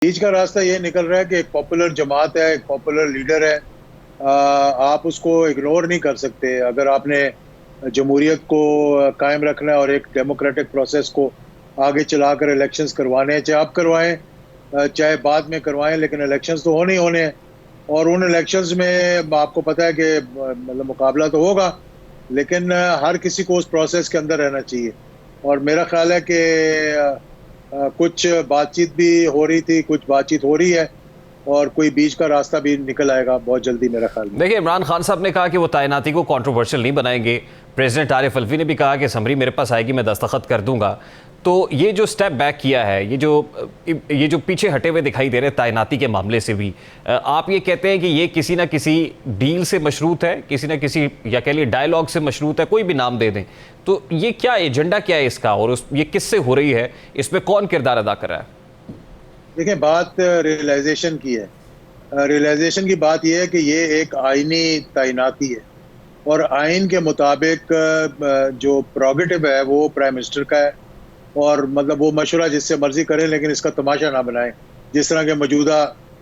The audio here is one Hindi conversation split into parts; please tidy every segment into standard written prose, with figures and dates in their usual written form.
बीच का रास्ता ये निकल रहा है कि एक पॉपुलर जमात है, एक पॉपुलर लीडर है। आप उसको इग्नोर नहीं कर सकते। अगर आपने जमहूरियत को कायम रखना है और एक डेमोक्रेटिक प्रोसेस को आगे चलाकर इलेक्शंस करवाने हैं, चाहे आप करवाएं चाहे बाद में करवाएं, लेकिन इलेक्शंस तो होने ही होने हैं। और उन इलेक्शंस में आपको पता है कि मतलब मुकाबला तो होगा, लेकिन हर किसी को उस प्रोसेस के अंदर रहना चाहिए। और मेरा ख्याल है कि कुछ बातचीत भी हो रही थी, कुछ बातचीत हो रही है, और कोई बीच का रास्ता भी निकल आएगा बहुत जल्दी मेरा ख्याल में। देखिए, इमरान खान साहब ने कहा कि वो तैनाती को कंट्रोवर्शियल नहीं बनाएंगे। प्रेसिडेंट आरिफ अलवी ने भी कहा कि समरी मेरे पास आएगी, मैं दस्तखत कर दूंगा। तो ये जो स्टेप बैक किया है, ये जो पीछे हटे हुए दिखाई दे रहे तैनाती के मामले से भी, आप ये कहते हैं कि ये किसी ना किसी डील से मशरूत है, किसी ना किसी, या कह लिए डायलॉग से मशरूत है, कोई भी नाम दे दें। तो ये क्या एजेंडा क्या है इसका, और ये किससे हो रही है, इसमें कौन किरदार अदा कर रहा है? देखिए, बात रियलाइजेशन की है। रियलाइजेशन की बात यह है कि ये एक आईनी तैनाती है, और आइन के मुताबिक जो प्रोगेटिव है वो प्राइम मिनिस्टर का है। और मतलब वो मशवरा जिससे मर्जी करें, लेकिन इसका तमाशा ना बनाएं, जिस तरह के मौजूदा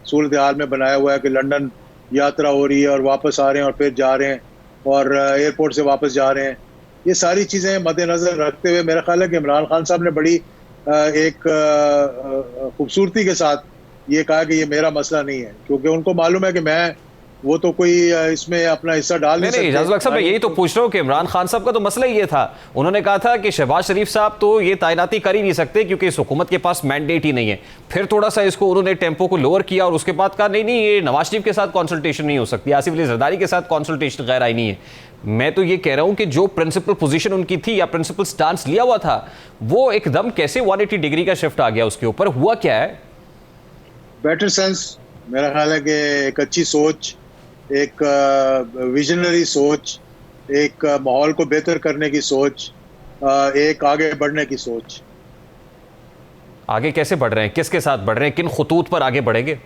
सूरत हाल में बनाया हुआ है कि लंदन यात्रा हो रही है और वापस आ रहे हैं और फिर जा रहे हैं, और एयरपोर्ट से वापस जा रहे हैं। ये सारी चीज़ें मद्देनजर रखते हुए मेरा ख्याल है कि इमरान खान साहब ने बड़ी एक खूबसूरती के साथ ये कहा कि ये मेरा मसला नहीं है, क्योंकि उनको मालूम है कि मैं वो तो कोई इसमें अपना हिस्सा डाल नहीं नहीं नहीं, सकते। इजाजुल हक साहब, मैं यही तो पूछ रहा हूँ कि इमरान खान साहब का तो मसला ही ये था। उन्होंने कहा था कि शहबाज शरीफ साहब तो ये तैनाती कर ही नहीं सकते क्योंकि इस हुकूमत के पास मैंडेट ही नहीं है। फिर थोड़ा सा इसको उन्होंने टेम्पो को लोअर किया और उसके बाद कहा नहीं नहीं, ये नवाज शरीफ के साथ कंसल्टेशन नहीं हो सकती, आसिफ अली जरदारी के साथ कंसल्टेशन गैर आईनी है। मैं तो ये कह रहा हूं कि जो प्रिंसिपल पोजीशन उनकी थी या प्रिंसिपल स्टांस लिया हुआ था, वो एकदम कैसे 180 डिग्री का शिफ्ट आ गया? उसके ऊपर हुआ क्या है? बेटर सेंस, मेरा ख्याल है कि एक अच्छी सोच, एक विजनरी सोच, एक माहौल को बेहतर करने की सोच, एक आगे बढ़ने की सोच। आगे कैसे बढ़ रहे हैं, किसके साथ बढ़ रहे हैं, किन खतूत पर आगे बढ़ेंगे?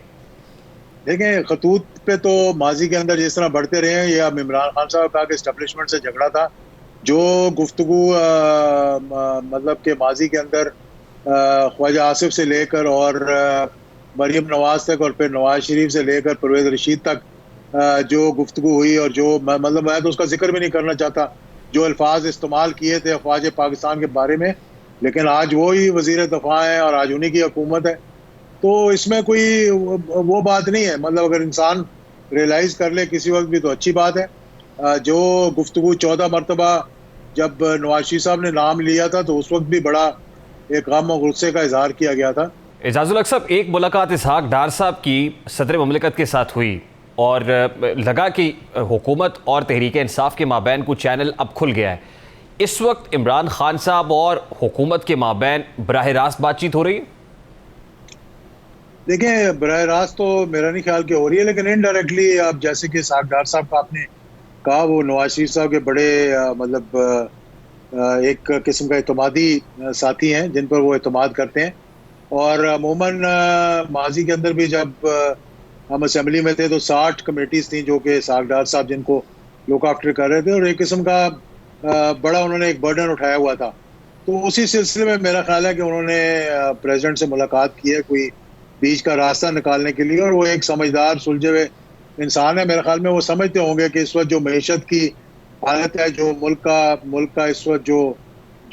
देखें, खतूत पे तो माजी के अंदर जिस तरह बढ़ते रहे हैं, ये अब इमरान खान साहब का एस्टेब्लिशमेंट से झगड़ा था। जो गुफ्तगू मतलब के माजी के अंदर ख्वाजा आसिफ से लेकर और मरीम नवाज तक, और फिर नवाज शरीफ से लेकर परवेज रशीद तक जो गुफ्तगू हुई, और जो मतलब मैं तो उसका जिक्र भी नहीं करना चाहता, जो अल्फाज इस्तेमाल किए थे अफवाज पाकिस्तान के बारे में, लेकिन आज वो ही वजीर दफा है और आज उन्हीं की हुकूमत है। तो इसमें कोई वो बात नहीं है। मतलब अगर इंसान रियलाइज कर ले किसी वक्त भी तो अच्छी बात है। जो गुफ्तगू 14 मरतबा जब नवाज शरीफ साहब ने नाम लिया था, तो उस वक्त भी बड़ा एक गम और गुस्से का इजहार किया गया था। एजाजुल हक साहब, एक मुलाकात इसहाक डार साहब की सदर ममलिकत के साथ हुई और लगा कि हुकूमत और तहरीक इंसाफ के माबैन को चैनल अब खुल गया है। इस वक्त इमरान खान साहब और हुकूमत के माबैन बराह रास्त बातचीत हो रही है? देखें, बराह रास्त तो मेरा नहीं ख्याल कि हो रही है, लेकिन इनडायरेक्टली, आप जैसे कि इसहाक डार साहब का आपने कहा, वो नवाज शरीफ साहब के बड़े मतलब एक किस्म का एतमादी साथी हैं जिन पर वो एतमाद करते हैं। और अमूमन माजी के अंदर भी जब हम असेंबली में थे तो 60 कमेटीज थी जो कि इसहाक डार साहब जिनको लुक आफ्टर कर रहे थे, और एक किस्म का बड़ा उन्होंने एक बर्डन उठाया हुआ था। तो उसी सिलसिले में मेरा ख्याल है कि उन्होंने प्रेसिडेंट से मुलाकात की है, कोई बीच का रास्ता निकालने के लिए। और वो एक समझदार सुलझे हुए इंसान है। मेरे ख्याल में वो समझते होंगे कि इस वक्त जो मईशत की हालत है, जो मुल्क का इस वक्त जो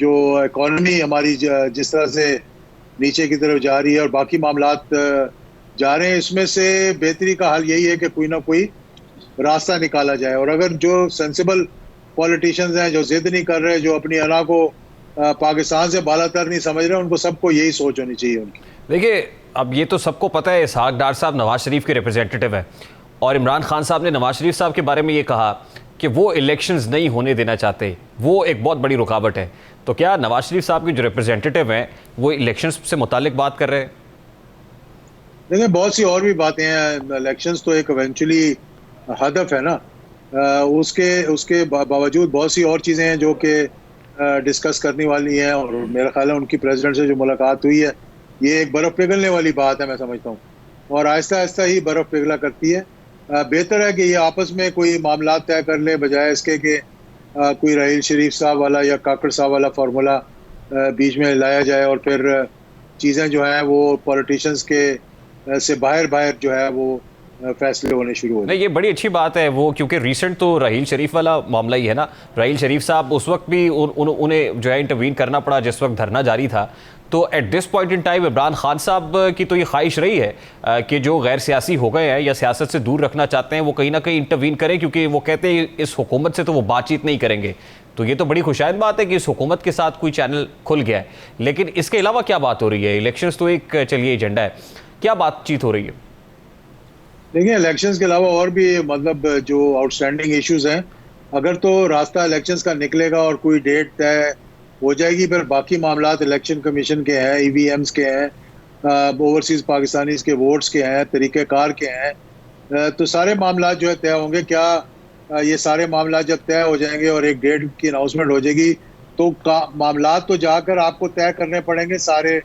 जो इकॉनमी हमारी जिस तरह से नीचे की तरफ जा रही है और बाकी मामलात जा रहे हैं, इसमें से बेहतरी का हल यही है कि कोई ना कोई रास्ता निकाला जाए। और अगर जो सेंसिबल पॉलिटिशियंस हैं, जो जिद नहीं कर रहे, जो अपनी अना को पाकिस्तान से बालातर नहीं समझ रहे, उनको सबको यही सोच होनी चाहिए उनकी। देखिए, अब ये तो सबको पता है, इसहाक डार साहब नवाज शरीफ के रिप्रेजेंटेटिव है, और इमरान खान साहब ने नवाज शरीफ साहब के बारे में ये कहा कि वो इलेक्शंस नहीं होने देना चाहते, वो एक बहुत बड़ी रुकावट है। तो क्या नवाज शरीफ साहब के जो रिप्रेजेंटेटिव हैं वो इलेक्शंस से मुतालिक बात कर रहे हैं? देखिए, बहुत सी और भी बातें हैं। इलेक्शंस तो एक इवेंचुअली हदफ है ना। उसके उसके बावजूद बहुत सी और चीज़ें हैं जो कि डिस्कस करने वाली हैं। और मेरा ख्याल है उनकी प्रेसिडेंट से जो मुलाकात हुई है, ये एक बर्फ़ पिघलने वाली बात है, मैं समझता हूँ। और आहिस्ता आहिस्ता ही बर्फ़ पिघला करती है। बेहतर है कि ये आपस में कोई मामला तय कर ले, बजाय इसके कि कोई राहील शरीफ साहब वाला या काकड़ साहब वाला फार्मूला बीच में लाया जाए और फिर चीज़ें जो हैं वो पॉलिटिशियंस के से बाहर बाहर जो है वो फैसले होने शुरू हो नहीं, ये बड़ी अच्छी बात है वो, क्योंकि रिसेंट तो राहील शरीफ वाला मामला ही है ना। राहील शरीफ साहब उस वक्त भी उन्हें जो है इंटरवीन करना पड़ा जिस वक्त धरना जारी था। तो at this point in time Imran Khan साहब की तो ये ख्वाहिश रही है कि जो गैर सियासी हो गए हैं या सियासत से दूर रखना चाहते हैं वो कहीं ना कहीं इंटरवीन करें, क्योंकि वो कहते हैं इस हुकूमत से तो वो बातचीत नहीं करेंगे। तो ये तो बड़ी खुशायद बात है कि इस हुकूमत के साथ कोई चैनल खुल गया है। लेकिन इसके अलावा क्या बात हो रही है? इलेक्शंस तो एक चलिए एजेंडा है, क्या बातचीत हो रही है? देखिए, इलेक्शंस के अलावा और भी मतलब जो आउटस्टैंडिंग इश्यूज हैं, अगर तो रास्ता इलेक्शंस का निकलेगा और कोई डेट तय हो जाएगी, फिर बाकी मामलात इलेक्शन कमीशन के हैं, ईवीएम्स के हैं, ओवरसीज पाकिस्तानीज के वोट्स के हैं, तरीक़ेकार के हैं, तो सारे मामलात जो है तय होंगे। क्या ये सारे मामलात जब तय हो जाएंगे और एक डेट की अनाउंसमेंट हो जाएगी, तो मामलात तो जाकर आपको तय करने पड़ेंगे सारे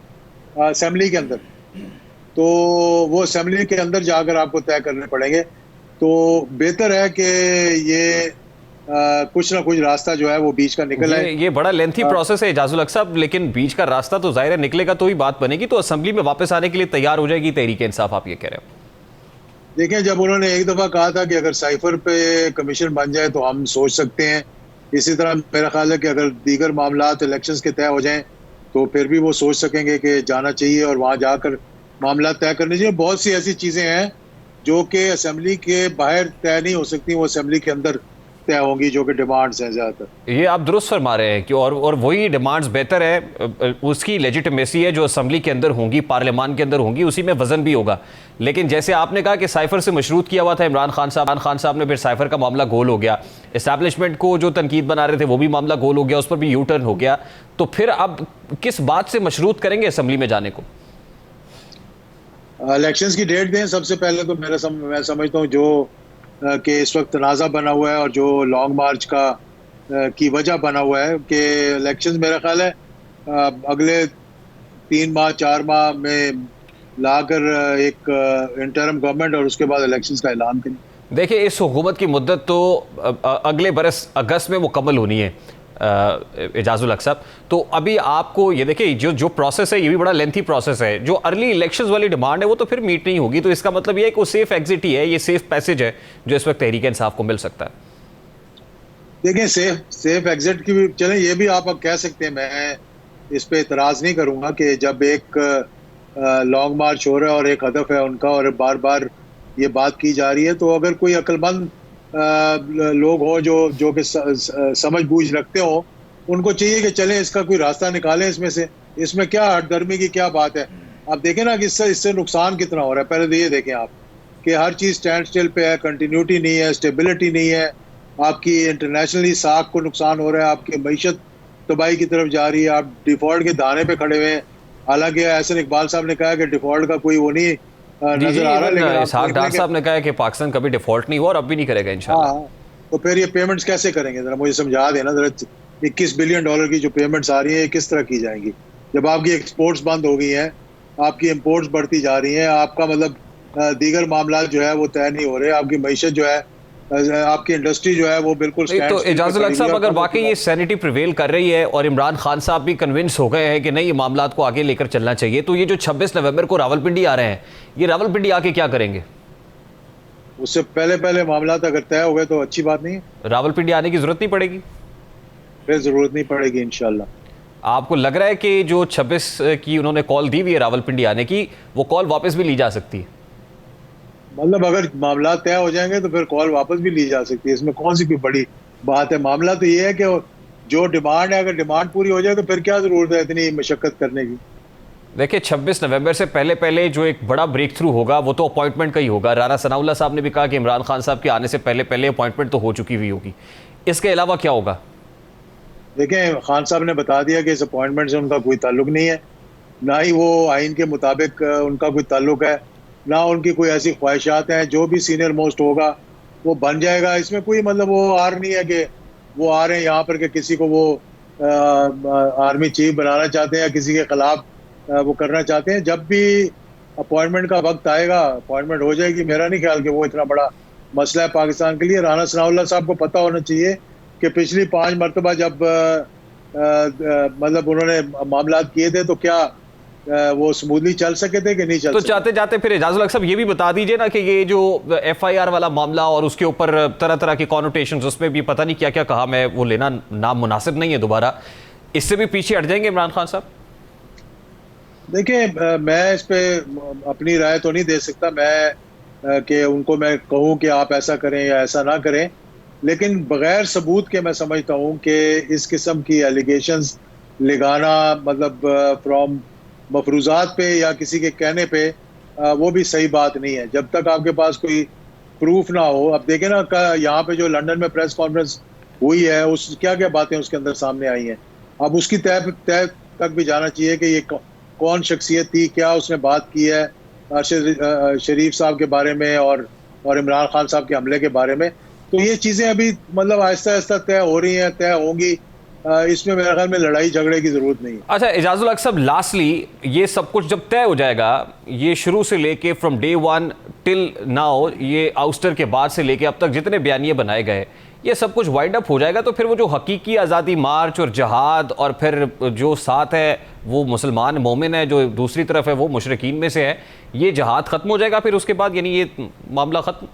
असेंबली के अंदर। तो वो असेंबली के अंदर जाकर आपको तय करने पड़ेंगे। तो बेहतर है कि ये कुछ ना कुछ रास्ता जो है वो बीच का निकल आए। ये बड़ा लेंथी प्रोसेस है इजाजुल हक साहब, लेकिन बीच का रास्ता तो जाहिर है निकलेगा तो ही बात बनेगी। तो असेंबली में वापस आने के लिए तैयार हो जाएगी तहरीक इंसाफ, आप ये कह रहे हो? देखें, जब उन्होंने एक दफ़ा कहा था कि अगर साइफर पे कमीशन बन जाए तो हम सोच सकते हैं, इसी तरह मेरा ख्याल है कि अगर दीगर मामलात इलेक्शंस के तय हो जाएं तो फिर भी वो सोच सकेंगे कि जाना चाहिए और वहाँ जाकर मामला तय करने चाहिए। बहुत सी ऐसी चीज़ें हैं जो कि असेंबली के बाहर तय नहीं हो सकती, वो असेंबली के अंदर तय होंगी, जो कि डिमांड्स हैं ज़्यादातर। ये आप दुरुस्त फरमा रहे हैं कि और वही डिमांड्स बेहतर है, उसकी लेजिटिमेसी है जो असेंबली के अंदर होंगी, पार्लियामान के अंदर होंगी, उसी में वजन भी होगा। लेकिन जैसे आपने कहा कि साइफर से मशरूत किया हुआ था इमरान खान साहब ने, फिर साइफर का मामला गोल हो गया, इस्टेब्लिशमेंट को जो तनकीद बना रहे थे वो भी मामला गोल हो गया, उस पर भी यू टर्न हो गया। तो फिर अब किस बात से मशरूत करेंगे असेंबली में जाने को? इलेक्शंस की डेट दें सबसे पहले तो। मैं समझता हूँ जो कि इस वक्त तनाज़ा बना हुआ है और जो लॉन्ग मार्च का की वजह बना हुआ है कि इलेक्शंस मेरा ख्याल है अगले 3 माह 4 माह में लाकर एक इंटरम गवर्नमेंट और उसके बाद इलेक्शंस का ऐलान करें। देखिए, इस हुकूमत की मुद्दत तो अगले बरस अगस्त में मुकम्मल होनी है इजाजुल हक साहब। तो अभी आपको ये देखिए जो प्रोसेस है ये भी बड़ा लेंथी प्रोसेस है। जो अर्ली इलेक्शंस वाली डिमांड है वो तो फिर मीट नहीं होगी। तो इसका मतलब ये है कि वो सेफ एग्जिट ही है, ये सेफ पैसेज है जो इस वक्त तहरीक इंसाफ को मिल सकता है। देखिए, सेफ एग्जिट की भी चलें, ये भी आप कह सकते हैं, मैं इस पे इतराज़ नहीं करूँगा कि जब एक लॉन्ग मार्च हो रहा है और एक हदफ है उनका और बार बार ये बात की जा रही है, तो अगर कोई अक्लमंद लोग हों जो कि समझ बूझ रखते हों, उनको चाहिए कि चलें इसका कोई रास्ता निकालें इसमें से। इसमें क्या हठधर्मी की क्या बात है? आप देखें ना कि इससे नुकसान कितना हो रहा है। पहले तो ये देखें आप कि हर चीज़ स्टैंड स्टिल पे है, कंटिन्यूटी नहीं है, स्टेबिलिटी नहीं है, आपकी इंटरनेशनली साख को नुकसान हो रहा है, आपकी मईशत तबाही की तरफ जा रही है, आप डिफॉल्ट के दाने पे खड़े हुए हैं। हालांकि एहसन इकबाल साहब ने कहा कि डिफॉल्ट का कोई वो नहीं नजर आ रहा, लेकिन इसहाक डार साहब ने कहा है कि पाकिस्तान कभी डिफॉल्ट नहीं हुआ और अब भी नहीं करेगा इंशाल्लाह। हाँ, तो फिर ये पेमेंट्स कैसे करेंगे? जरा मुझे समझा देना जरा। 21 बिलियन डॉलर की जो पेमेंट्स आ रही हैं, ये किस तरह की जाएंगी? जब आपकी एक्सपोर्ट्स बंद हो गई हैं, आपकी इंपोर्ट्स बढ़ती जा रही हैं, आपका मतलब दीगर मामला जो है वो तय नहीं हो रहे, आपकी मईशत जो है, आपकी इंडस्ट्री जो है वो बिल्कुल तो इजाजुल हक साहब, अगर वाकई ये सैनिटी प्रिवेल कर रही है और इमरान खान साहब भी कन्विंस हो गए हैं कि नहीं ये मामलात को आगे लेकर चलना चाहिए, तो ये जो 26 नवंबर को रावलपिंडी आ रहे हैं, ये रावलपिंडी आके क्या करेंगे? उससे पहले मामलात अगर तय हो गए तो अच्छी बात नहीं है। रावलपिंडी आने की जरूरत नहीं पड़ेगी? फिर जरूरत नहीं पड़ेगी इंशाल्लाह। आपको लग रहा है कि जो 26 की उन्होंने कॉल दी हुई है रावलपिंडी आने की, वो कॉल वापस भी ली जा सकती है? मतलब अगर मामला तय हो जाएंगे तो फिर कॉल वापस भी ली जा सकती है, इसमें कौन सी कोई बड़ी बात है? मामला तो ये है कि जो डिमांड है, अगर डिमांड पूरी हो जाए तो फिर क्या जरूरत है इतनी मशक्कत करने की? देखिए, 26 नवंबर से पहले जो एक बड़ा ब्रेक थ्रू होगा वो तो अपॉइंटमेंट का ही होगा। राना सनाउल्लाह साहब ने भी कहा कि इमरान खान साहब के आने से पहले अपॉइंटमेंट तो हो चुकी हुई होगी। इसके अलावा क्या होगा? देखें, खान साहब ने बता दिया कि इस अपॉइंटमेंट से उनका कोई ताल्लुक नहीं है, ना ही वो आइन के मुताबिक उनका कोई ताल्लुक है, ना उनकी कोई ऐसी ख्वाहिशात हैं। जो भी सीनियर मोस्ट होगा वो बन जाएगा। इसमें कोई मतलब वो आर नहीं है कि वो आ रहे हैं यहाँ पर कि किसी को वो आर्मी चीफ बनाना चाहते हैं या किसी के खिलाफ वो करना चाहते हैं। जब भी अपॉइंटमेंट का वक्त आएगा, अपॉइंटमेंट हो जाएगी। मेरा नहीं ख्याल कि वो इतना बड़ा मसला है पाकिस्तान के लिए। राना सनाउल्लाह साहब को पता होना चाहिए कि पिछली 5 मरतबा जब मतलब उन्होंने मामलात किए थे तो क्या वो स्मूथली चल सके थे कि नहीं चल तो सके? चाहते जाते फिर एजाजुल हक साहब ये भी बता दीजिए ना कि ये जो FIR वाला मामला और उसके ऊपर तरह तरह की कॉनोटेशंस, उसमें भी पता नहीं क्या क्या कहा, मैं वो लेना नाम मुनासिब नहीं है दोबारा, इससे भी पीछे हट जाएंगे इमरान खान साहब? देखिए, मैं इस पे अपनी राय तो नहीं दे सकता, मैं कि उनको मैं कहूं कि आप ऐसा करें या ऐसा ना करें, लेकिन बगैर सबूत के मैं समझता हूं कि इस किस्म की एलिगेशंस लगाना, मतलब फ्रॉम मफरूजात पे या किसी के कहने पे, वो भी सही बात नहीं है जब तक आपके पास कोई प्रूफ ना हो। अब देखें ना, यहाँ पे जो लंदन में प्रेस कॉन्फ्रेंस हुई है, उस क्या क्या बातें उसके अंदर सामने आई हैं, अब उसकी तय तय तक भी जाना चाहिए कि ये कौन शख्सियत थी, क्या उसने बात की है अरशद शरीफ साहब के बारे में और इमरान खान साहब के हमले के बारे में। तो ये चीज़ें अभी मतलब आहिस्ता आहिस्ता तय हो रही हैं, तय होंगी। इसमें मेरे ख्याल में लड़ाई झगड़े की ज़रूरत नहीं है। अच्छा एजाजुल हक साहब, लास्टली ये सब कुछ जब तय हो जाएगा, ये शुरू से लेके from day one till now, ये आउस्टर के बाद से लेके अब तक जितने बयानिए बनाए गए, ये सब कुछ वाइंड अप हो जाएगा, तो फिर वो जो हकीकी आज़ादी मार्च और जहाद, और फिर जो साथ है वो मुसलमान मोमिन है, जो दूसरी तरफ है वो मुशरिकीन में से है, ये जहाद ख़त्म हो जाएगा फिर उसके बाद, यानी ये मामला ख़त्म?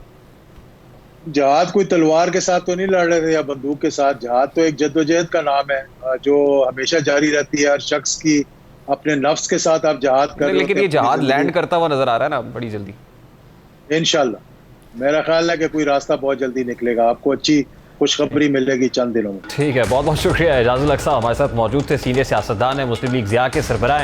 जहाद कोई तलवार के साथ तो नहीं लड़ रहे थे या बंदूक के साथ। जहाद तो एक जद्दोजहद का नाम है जो हमेशा जारी रहती है। हर शख्स की अपने नफ्स के साथ आप जहाद कर रहे हो। लेकिन ये जहाद लैंड करता हुआ नजर आ रहा है ना बड़ी जल्दी। इंशाल्लाह मेरा ख्याल है कि कोई रास्ता बहुत जल्दी निकलेगा, आपको अच्छी खुशखबरी मिलेगी चंद दिनों में। ठीक है, बहुत बहुत शुक्रिया। एजाजुल हक साहब हमारे साथ मौजूद थे, सीनियर सियासतदान है, मुस्लिम लीग ज़िया के सरबराह।